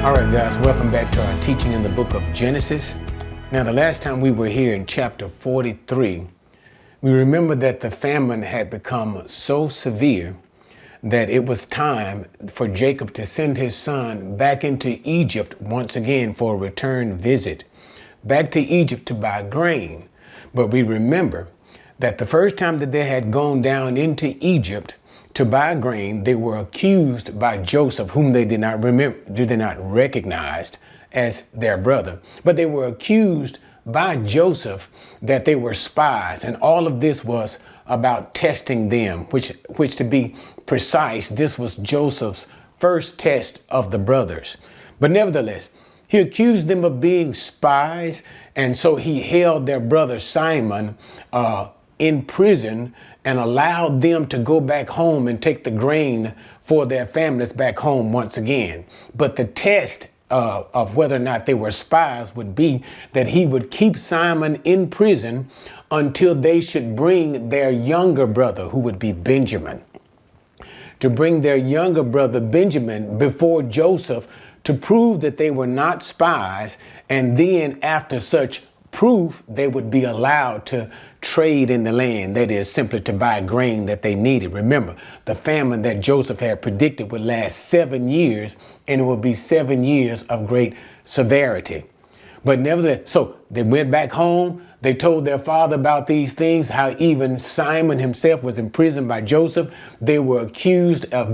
All right, guys, welcome back to our teaching in the book of Genesis. Now, the last time we were here in chapter 43, we remember that the famine had become so severe that it was time for Jacob to send his son back into Egypt once again for a return visit, back to Egypt to buy grain. But we remember that the first time that they had gone down into Egypt to buy grain, they were accused by Joseph, whom they did not recognize as their brother. But they were accused by Joseph that they were spies. And all of this was about testing them, which to be precise, this was Joseph's first test of the brothers. But nevertheless, he accused them of being spies. And so he held their brother Simon in prison and allowed them to go back home and take the grain for their families back home once again. But the test of whether or not they were spies would be that he would keep Simon in prison until they should bring their younger brother, who would be Benjamin, to bring their younger brother Benjamin before Joseph to prove that they were not spies. And then after such proof, they would be allowed to trade in the land, that is, simply to buy grain that they needed. Remember, the famine that Joseph had predicted would last 7 years, and it would be 7 years of great severity. But nevertheless, so they went back home. They told their father about these things, how even Simon himself was imprisoned by Joseph. They were accused of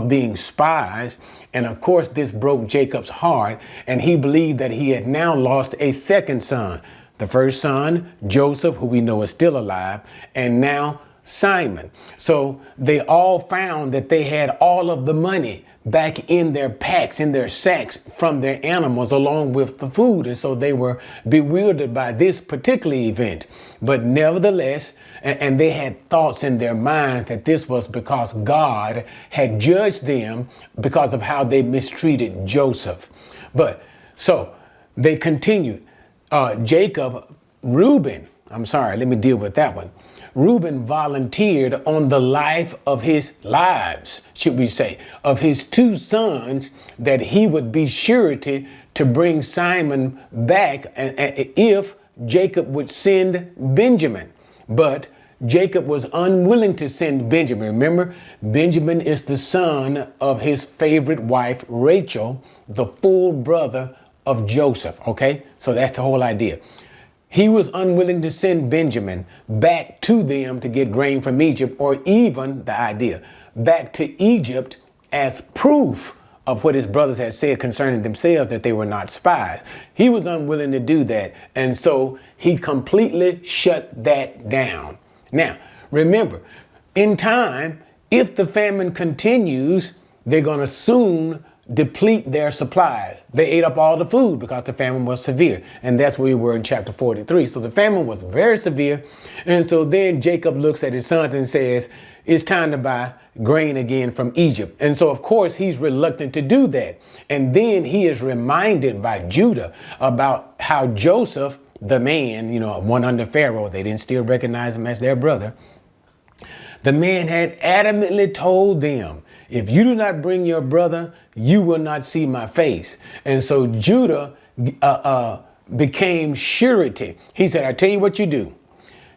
being spies. And of course, this broke Jacob's heart, and he believed that he had now lost a second son. The first son, Joseph, who we know is still alive, and now Simon. So they all found that they had all of the money back in their packs, in their sacks from their animals, along with the food. And so they were bewildered by this particular event. But nevertheless, and they had thoughts in their minds that this was because God had judged them because of how they mistreated Joseph. But so they continued. Reuben volunteered on the life of his lives, should we say, of his two sons, that he would be surety to bring Simon back if Jacob would send Benjamin. But Jacob was unwilling to send Benjamin. Remember, Benjamin is the son of his favorite wife, Rachel, the full brother of Joseph. Okay, so that's the whole idea. He was unwilling to send Benjamin back to them to get grain from Egypt, or even the idea back to Egypt as proof of what his brothers had said concerning themselves, that they were not spies. He was unwilling to do that. And so he completely shut that down. Now, remember, in time, if the famine continues, they're going to soon deplete their supplies. They ate up all the food because the famine was severe. And that's where we were in chapter 43. So the famine was very severe. And so then Jacob looks at his sons and says, it's time to buy grain again from Egypt. And so, of course, he's reluctant to do that. And then he is reminded by Judah about how Joseph, the man, one under Pharaoh, they didn't still recognize him as their brother. The man had adamantly told them, if you do not bring your brother, you will not see my face. And so Judah became surety. He said, I tell you what you do.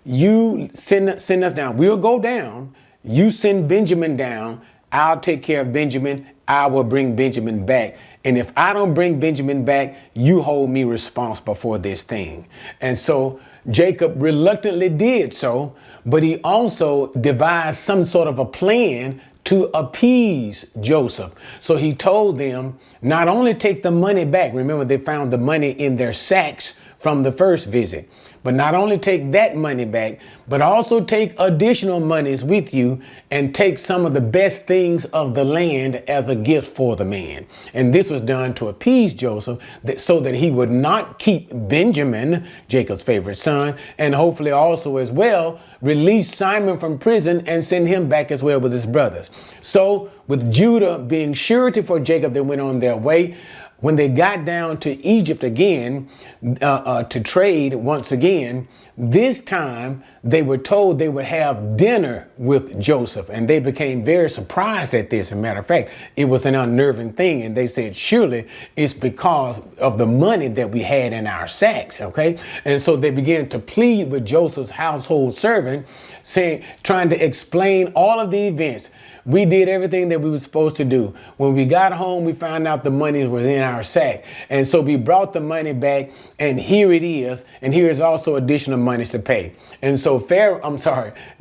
You send us down. We'll go down. You send Benjamin down. I'll take care of Benjamin. I will bring Benjamin back. And if I don't bring Benjamin back, you hold me responsible for this thing. And so Jacob reluctantly did so, but he also devised some sort of a plan to appease Joseph. So he told them, not only take the money back, remember they found the money in their sacks from the first visit, but not only take that money back, but also take additional monies with you and take some of the best things of the land as a gift for the man. And this was done to appease Joseph so that he would not keep Benjamin, Jacob's favorite son, and hopefully also as well release Simon from prison and send him back as well with his brothers. So with Judah being surety for Jacob, they went on their way. When they got down to Egypt again to trade once again, this time they were told they would have dinner with Joseph, and they became very surprised at this. As a matter of fact, it was an unnerving thing, and they said, surely it's because of the money that we had in our sacks, okay? And so they began to plead with Joseph's household servant, saying, trying to explain all of the events. We did everything that we were supposed to do. When we got home, we found out the money was in our sack. And so we brought the money back, and here it is. And here is also additional money to pay. And so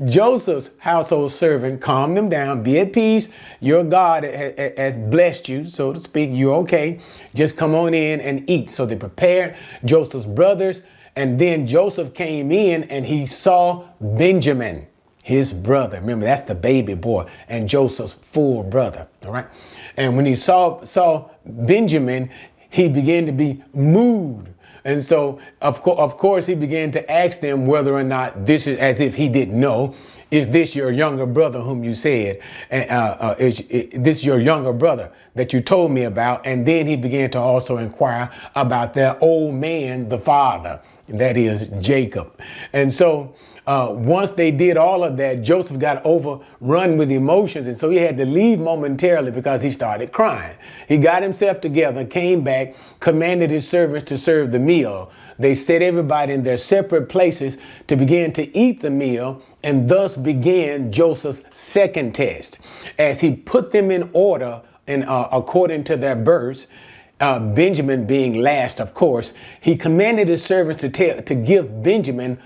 Joseph's household servant calmed them down. Be at peace. Your God has blessed you, so to speak. You're okay. Just come on in and eat. So they prepared Joseph's brothers. And then Joseph came in and he saw Benjamin, his brother. Remember, that's the baby boy and Joseph's full brother. All right. And when he saw Benjamin, he began to be moved. And so, of course, he began to ask them whether or not this is, as if he didn't know, is this your younger brother whom you said, is this your younger brother that you told me about? And then he began to also inquire about their old man, the father, that is Jacob. And so once they did all of that, Joseph got overrun with emotions. And so he had to leave momentarily because he started crying. He got himself together, came back, commanded his servants to serve the meal. They set everybody in their separate places to begin to eat the meal. And thus began Joseph's second test. As he put them in order and according to their births, Benjamin being last, of course, he commanded his servants to give Benjamin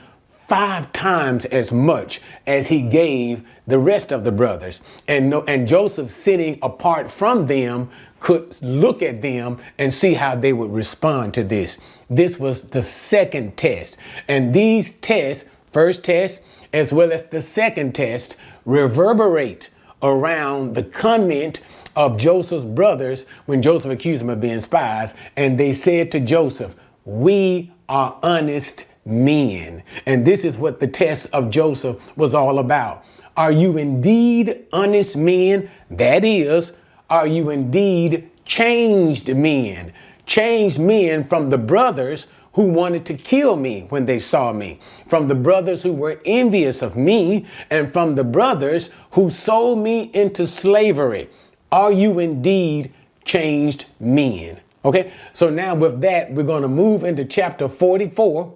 5 times as much as he gave the rest of the brothers. And Joseph, sitting apart from them, could look at them and see how they would respond to this. This was the second test. And these tests, first test, as well as the second test, reverberate around the comment of Joseph's brothers when Joseph accused them of being spies. And they said to Joseph, "We are honest men." And this is what the test of Joseph was all about. Are you indeed honest men? That is, are you indeed changed men? Changed men from the brothers who wanted to kill me when they saw me, from the brothers who were envious of me, and from the brothers who sold me into slavery. Are you indeed changed men? Okay, so now with that, we're going to move into chapter 44.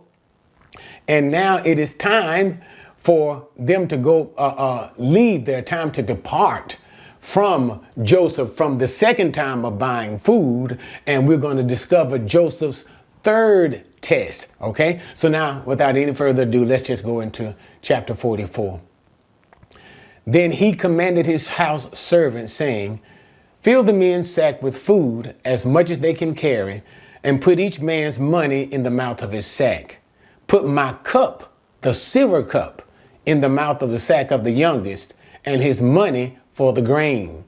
And now it is time for them to go leave their time to depart from Joseph from the second time of buying food. And we're going to discover Joseph's third test. Okay, so now without any further ado, let's just go into chapter 44. Then he commanded his house servants, saying, "Fill the men's sack with food as much as they can carry, and put each man's money in the mouth of his sack. Put my cup, the silver cup, in the mouth of the sack of the youngest, and his money for the grain."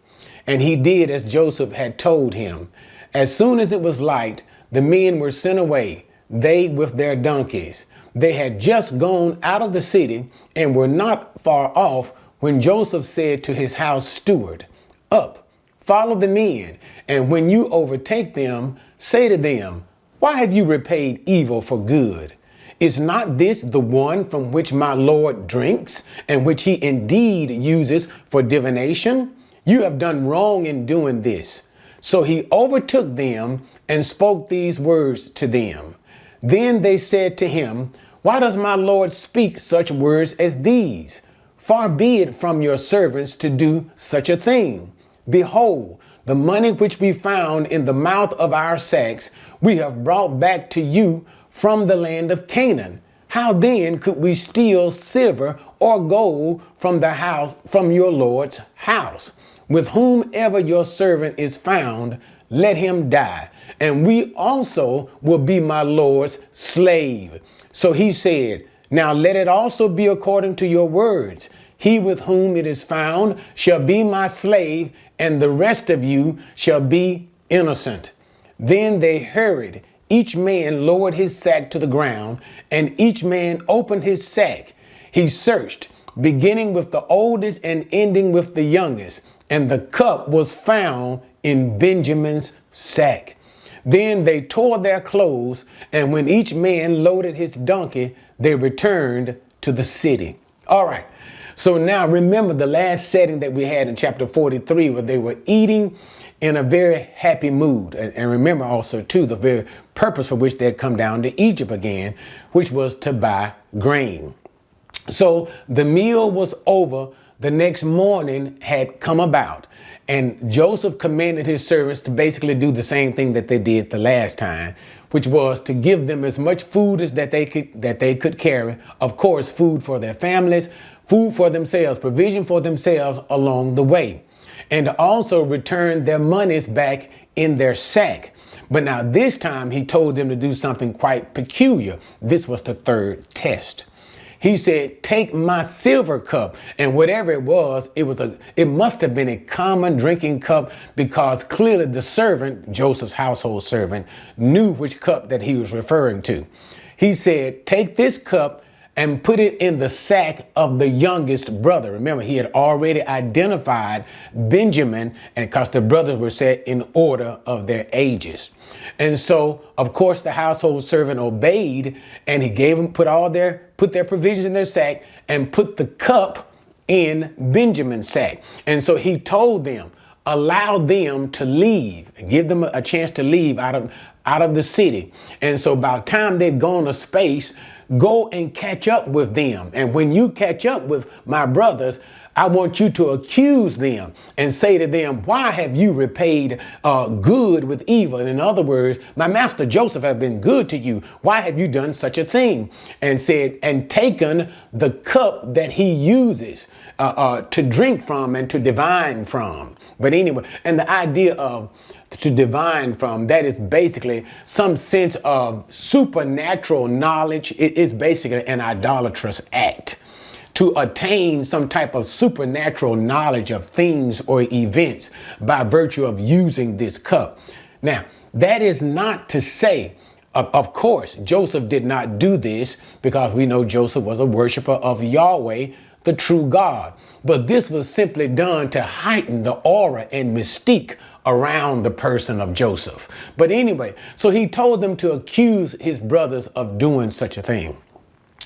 And he did as Joseph had told him. As soon as it was light, the men were sent away, they with their donkeys. They had just gone out of the city and were not far off when Joseph said to his house steward, "Up, follow the men, and when you overtake them, say to them, 'Why have you repaid evil for good? Is not this the one from which my Lord drinks, and which he indeed uses for divination? You have done wrong in doing this.' So he overtook them and spoke these words to them. Then they said to him, 'Why does my Lord speak such words as these? Far be it from your servants to do such a thing. Behold, the money which we found in the mouth of our sacks, we have brought back to you from the land of Canaan. How then could we steal silver or gold from your Lord's house? With whomever your servant is found, let him die, and we also will be my Lord's slave.' So he said, 'Now let it also be according to your words. He with whom it is found shall be my slave, and the rest of you shall be innocent.' Then they hurried. Each man lowered his sack to the ground, and each man opened his sack. He searched, beginning with the oldest and ending with the youngest, and the cup was found in Benjamin's sack. Then they tore their clothes, and when each man loaded his donkey, they returned to the city. All right. So now remember the last setting that we had in chapter 43, where they were eating in a very happy mood. And remember also, too, the very purpose for which they had come down to Egypt again, which was to buy grain. So the meal was over. The next morning had come about, and Joseph commanded his servants to basically do the same thing that they did the last time, which was to give them as much food as that they could carry. Of course, food for their families, food for themselves, provision for themselves along the way, and to also return their monies back in their sack. But now this time he told them to do something quite peculiar. This was the third test. He said, take my silver cup, and whatever it was, it must have been a common drinking cup, because clearly the servant, Joseph's household servant, knew which cup that he was referring to. He said, take this cup and put it in the sack of the youngest brother. Remember, he had already identified Benjamin, and because the brothers were set in order of their ages. And so, of course, the household servant obeyed, and he gave them, put their provisions in their sack and put the cup in Benjamin's sack. And so he told them, allow them to leave, give them a chance to leave out of the city. And so by the time they'd gone a space, go and catch up with them. And when you catch up with my brothers, I want you to accuse them and say to them, why have you repaid good with evil? And in other words, my master Joseph has been good to you. Why have you done such a thing? And said, and taken the cup that he uses to drink from and to divine from. But anyway, and the idea of to divine from, that is basically some sense of supernatural knowledge. It is basically an idolatrous act to attain some type of supernatural knowledge of things or events by virtue of using this cup. Now, that is not to say, of course, Joseph did not do this, because we know Joseph was a worshiper of Yahweh, the true God. But this was simply done to heighten the aura and mystique around the person of Joseph. But anyway, so he told them to accuse his brothers of doing such a thing.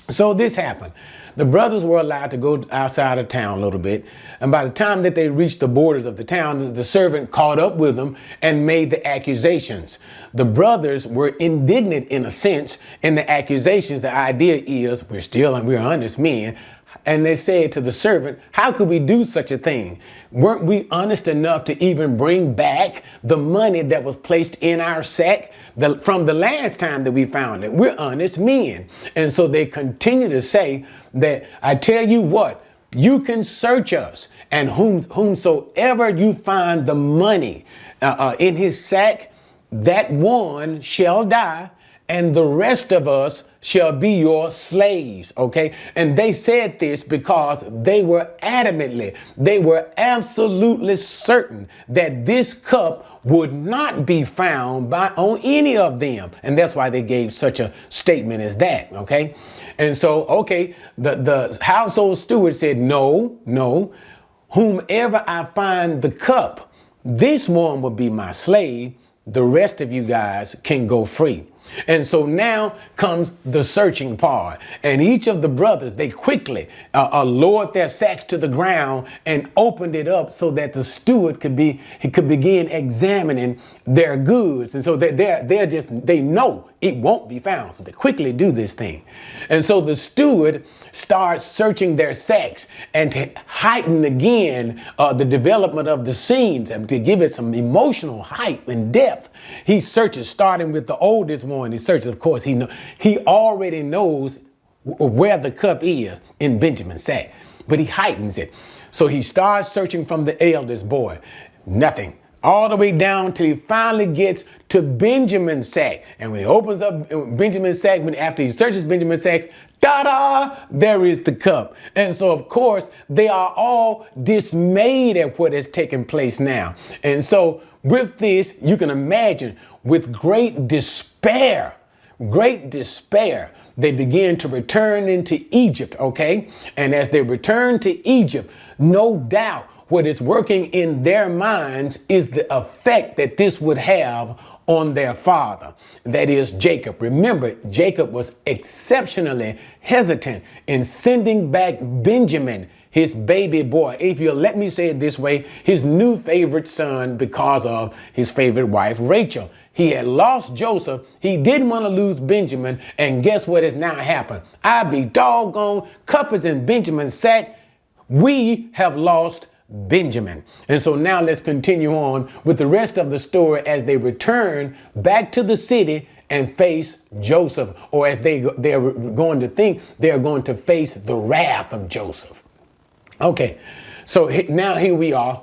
So this happened. The brothers were allowed to go outside of town a little bit. And by the time that they reached the borders of the town, the servant caught up with them and made the accusations. The brothers were indignant in a sense in the accusations. The idea is we're honest men. And they said to the servant, how could we do such a thing? Weren't we honest enough to even bring back the money that was placed in our sack from the last time that we found it? We're honest men. And so they continue to say that, I tell you what, you can search us, and whomsoever you find the money in his sack, that one shall die, and the rest of us shall be your slaves. Okay. And they said this because they were absolutely certain that this cup would not be found on any of them. And that's why they gave such a statement as that. Okay. And so, okay, the household steward said, no, whomever I find the cup, this one will be my slave. The rest of you guys can go free. And so now comes the searching part. And each of the brothers, they quickly lowered their sacks to the ground and opened it up so that the steward could begin examining their goods. And so they know it won't be found. So they quickly do this thing. And so the steward starts searching their sacks, and to heighten again the development of the scenes and to give it some emotional height and depth, he searches, starting with the oldest one. He searches, of course, he already knows where the cup is in Benjamin's sack, but he heightens it. So he starts searching from the eldest boy. Nothing. All the way down till he finally gets to Benjamin's sack. And when he opens up Benjamin's sack, after he searches Benjamin's sacks, ta-da, there is the cup. And so, of course, they are all dismayed at what has taken place now. And so with this, you can imagine, with great despair, they begin to return into Egypt, okay? And as they return to Egypt, no doubt, what is working in their minds is the effect that this would have on their father, that is Jacob. Remember, Jacob was exceptionally hesitant in sending back Benjamin, his baby boy. If you'll let me say it this way, his new favorite son, because of his favorite wife, Rachel. He had lost Joseph. He didn't want to lose Benjamin. And guess what has now happened? I be doggone, Cuppers and Benjamin sat. We have lost Benjamin. And so now let's continue on with the rest of the story as they return back to the city and face Joseph, or as they're going to think they're going to face the wrath of Joseph. Okay, so now here we are,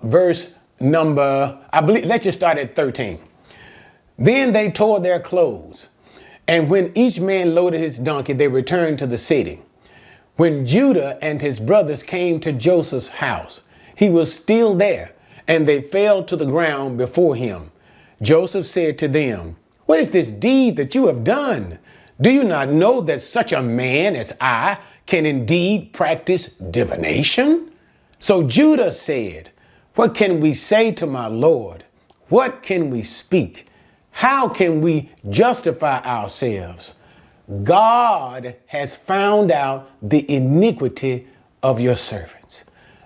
verse number, I believe, let's just start at 13. Then they tore their clothes, and when each man loaded his donkey, they returned to the city. When Judah and his brothers came to Joseph's house, he was still there, and they fell to the ground before him. Joseph said to them, "What is this deed that you have done? Do you not know that such a man as I can indeed practice divination?" So Judah said, "What can we say to my Lord? What can we speak? How can we justify ourselves? God has found out the iniquity of your servants.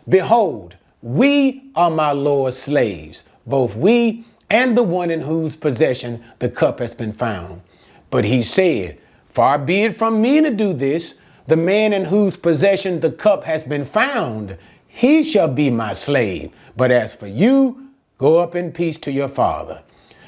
Behold, we are my Lord's slaves, both we and the one in whose possession the cup has been found." But he said, "Far be it from me to do this. The man in whose possession the cup has been found, he shall be my slave. But as for you, go up in peace to your father."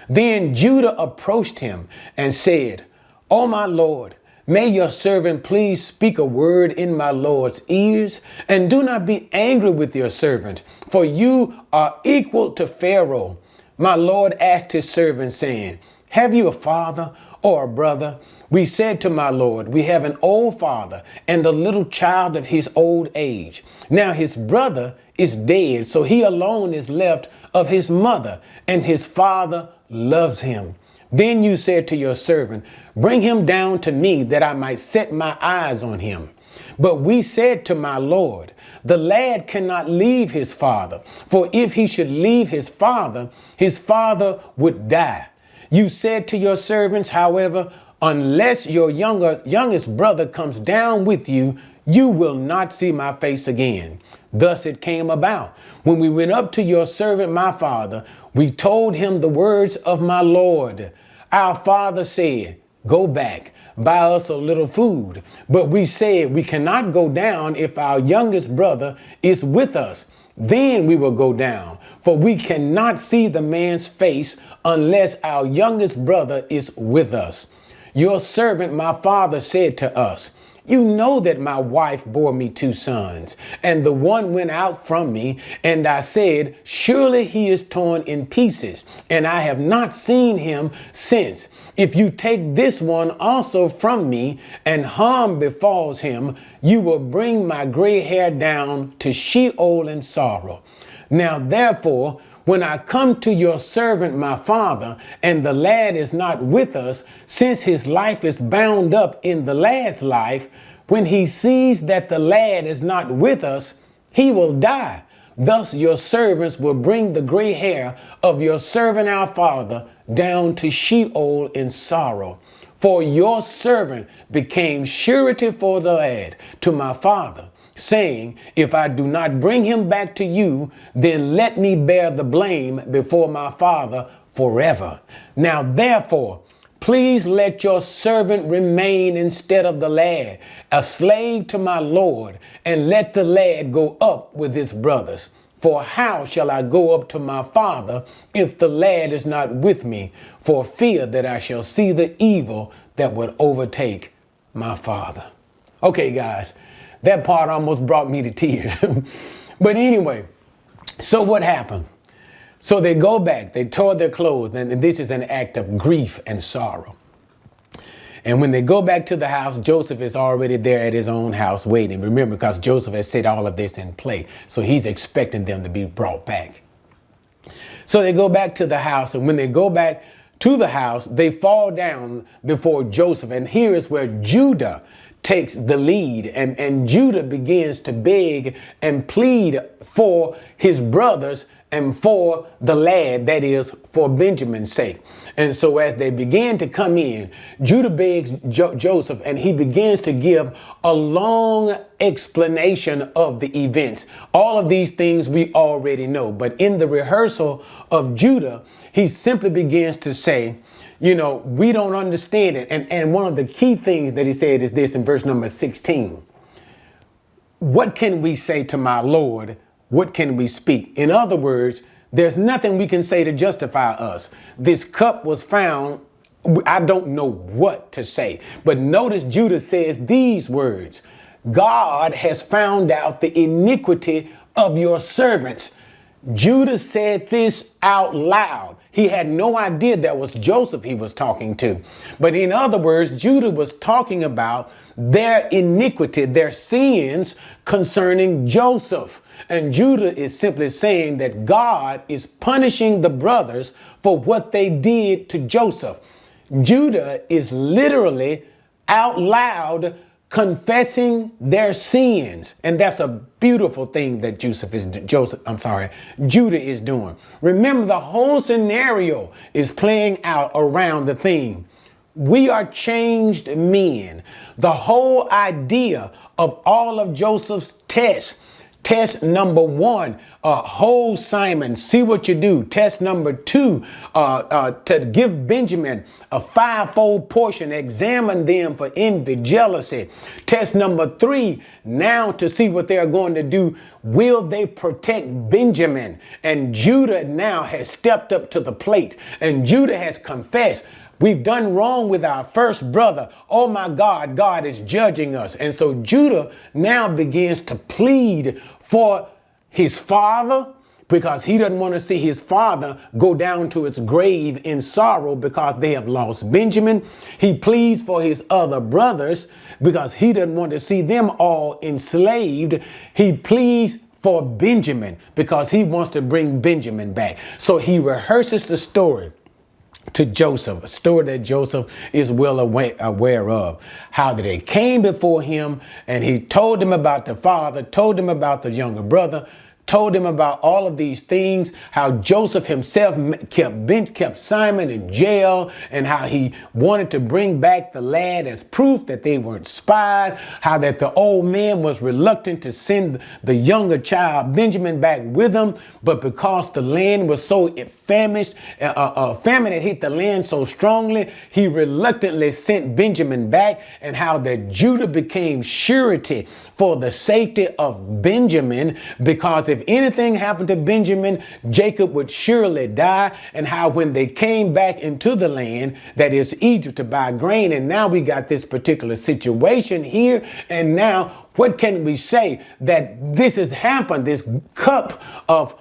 Then Judah approached him and said, "O my Lord, may your servant please speak a word in my Lord's ears, and do not be angry with your servant, for you are equal to Pharaoh." My Lord asked his servant, saying, "Have you a father or a brother?" We said to my Lord, "We have an old father and a little child of his old age. Now his brother is dead, so he alone is left of his mother, and his father loves him." Then you said to your servant, "Bring him down to me, that I might set my eyes on him." But we said to my Lord, "The lad cannot leave his father, for if he should leave his father would die." You said to your servants, however, "Unless your youngest brother comes down with you, you will not see my face again." Thus it came about, when we went up to your servant my father, we told him the words of my Lord. Our father said, "Go back, buy us a little food." But we said, "We cannot go down if our youngest brother is with us. Then we will go down, for we cannot see the man's face unless our youngest brother is with us." Your servant my father said to us, "You know that my wife bore me 2 sons, and the one went out from me, and I said, 'Surely he is torn in pieces,' and I have not seen him since. If you take this one also from me, and harm befalls him, you will bring my gray hair down to Sheol in sorrow. Now therefore, when I come to your servant my father, and the lad is not with us, since his life is bound up in the lad's life, when he sees that the lad is not with us, he will die. Thus your servants will bring the gray hair of your servant our father down to Sheol in sorrow. For your servant became surety for the lad to my father, saying, 'If I do not bring him back to you, then let me bear the blame before my father forever. Now therefore, please let your servant remain instead of the lad, a slave to my Lord, and let the lad go up with his brothers. For how shall I go up to my father if the lad is not with me, for fear that I shall see the evil that would overtake my father?'" Okay, guys, that part almost brought me to tears. But anyway, so what happened? So they go back, they tore their clothes, and this is an act of grief and sorrow. And when they go back to the house, Joseph is already there at his own house waiting. Remember, because Joseph has set all of this in play. So he's expecting them to be brought back. So they go back to the house, and when they go back to the house, they fall down before Joseph. And here is where Judah takes the lead, and Judah begins to beg and plead for his brothers and for the lad, that is, for Benjamin's sake. And so as they begin to come in, Judah begs Joseph, and he begins to give a long explanation of the events. All of these things we already know, but in the rehearsal of Judah, he simply begins to say, you know, we don't understand it. And one of the key things that he said is this in verse number 16. What can we say to my Lord? What can we speak? In other words, there's nothing we can say to justify us. This cup was found. I don't know what to say. But notice Judah says these words. God has found out the iniquity of your servants. Judah said this out loud. He had no idea that was Joseph he was talking to. But in other words, Judah was talking about their iniquity, their sins concerning Joseph. And Judah is simply saying that God is punishing the brothers for what they did to Joseph. Judah is literally out loud confessing their sins. And that's a beautiful thing that Judah is doing. Remember, the whole scenario is playing out around the theme. We are changed men. The whole idea of all of Joseph's tests. Test number 1, hold Simon, see what you do. Test number 2, to give Benjamin a 5-fold portion, examine them for envy, jealousy. Test number 3, now to see what they're going to do. Will they protect Benjamin? And Judah now has stepped up to the plate, and Judah has confessed. We've done wrong with our first brother. Oh my God, God is judging us. And so Judah now begins to plead for his father, because he doesn't want to see his father go down to its grave in sorrow because they have lost Benjamin. He pleads for his other brothers because he doesn't want to see them all enslaved. He pleads for Benjamin because he wants to bring Benjamin back. So he rehearses the story to Joseph, a story that Joseph is well aware of, how they came before him, and he told them about the father, told them about the younger brother, told him about all of these things, how Joseph himself kept Simon in jail, and how he wanted to bring back the lad as proof that they weren't spies, how that the old man was reluctant to send the younger child Benjamin back with him, but because the land was so famished, famine had hit the land so strongly, he reluctantly sent Benjamin back, and how that Judah became surety for the safety of Benjamin, because if anything happened to Benjamin, Jacob would surely die, and how when they came back into the land, that is Egypt, to buy grain, and now we got this particular situation here, and now what can we say? That this has happened, this cup of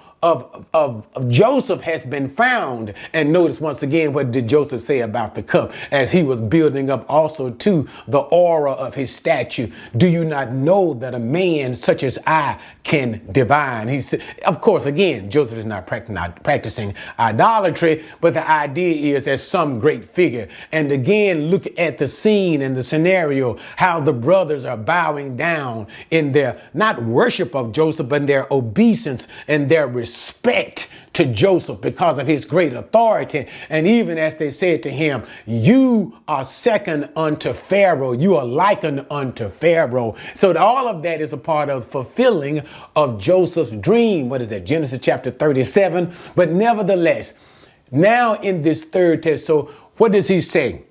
Joseph has been found. And notice once again, what did Joseph say about the cup as he was building up also to the aura of his statue? Do you not know that a man such as I can divine? He said, of course, again, Joseph is not practicing idolatry, but the idea is as some great figure. And again, look at the scene and the scenario, how the brothers are bowing down in their not worship of Joseph, but their obeisance and their respect to Joseph because of his great authority. And even as they said to him, you are second unto Pharaoh. You are likened unto Pharaoh. So all of that is a part of fulfilling of Joseph's dream. What is that? Genesis chapter 37. But nevertheless, now in this third test, so what does he say?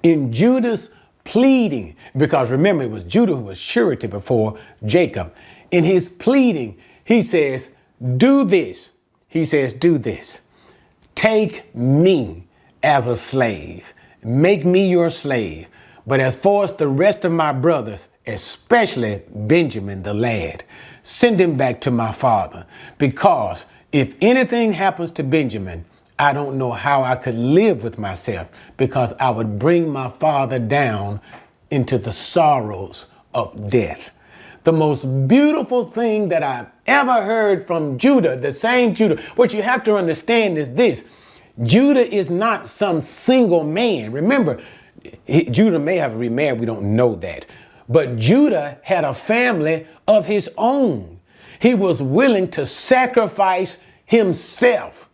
In Judah's pleading, because remember, it was Judah who was surety before Jacob. In his pleading, he says, do this. He says, do this. Take me as a slave. Make me your slave. But as far as the rest of my brothers, especially Benjamin the lad, send him back to my father. Because if anything happens to Benjamin, I don't know how I could live with myself, because I would bring my father down into the sorrows of death. The most beautiful thing that I've ever heard from Judah, the same Judah. What you have to understand is this. Judah is not some single man. Remember, Judah may have remarried. We don't know that. But Judah had a family of his own. He was willing to sacrifice himself,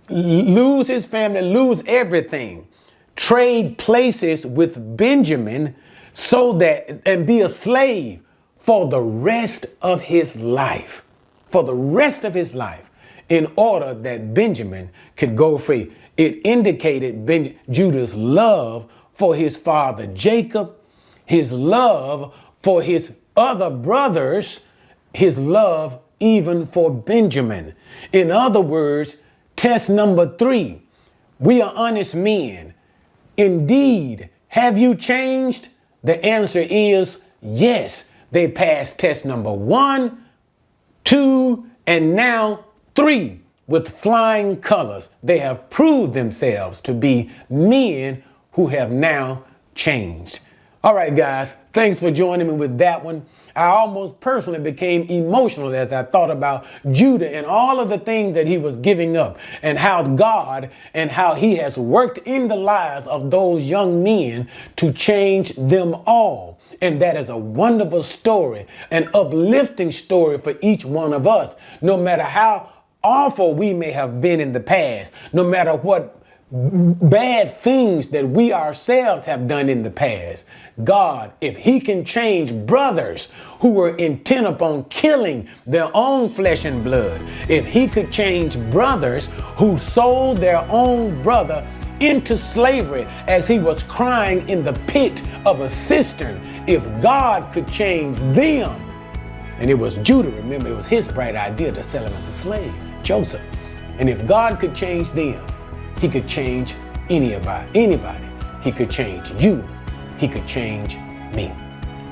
lose his family, lose everything, trade places with Benjamin and be a slave for the rest of his life, in order that Benjamin could go free. It indicated Judah's love for his father Jacob, his love for his other brothers, his love even for Benjamin. In other words, test number 3, we are honest men. Indeed, have you changed? The answer is yes. They passed test number 1, 2, and now 3 with flying colors. They have proved themselves to be men who have now changed. All right, guys, thanks for joining me with that one. I almost personally became emotional as I thought about Judah and all of the things that he was giving up, and how God and how he has worked in the lives of those young men to change them all. And that is a wonderful story, an uplifting story for each one of us, no matter how awful we may have been in the past, no matter what bad things that we ourselves have done in the past. God, if he can change brothers who were intent upon killing their own flesh and blood, if he could change brothers who sold their own brother into slavery as he was crying in the pit of a cistern, if God could change them, and it was Judah, remember, it was his bright idea to sell him as a slave, Joseph, and if God could change them, he could change anybody. He could change you. He could change me.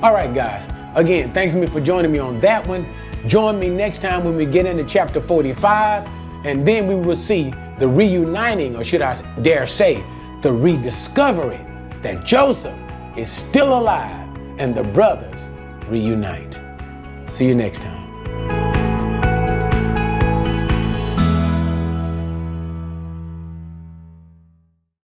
All right, guys. Again, thanks for joining me on that one. Join me next time when we get into chapter 45, and then we will see the reuniting, or should I dare say, the rediscovery that Joseph is still alive and the brothers reunite. See you next time.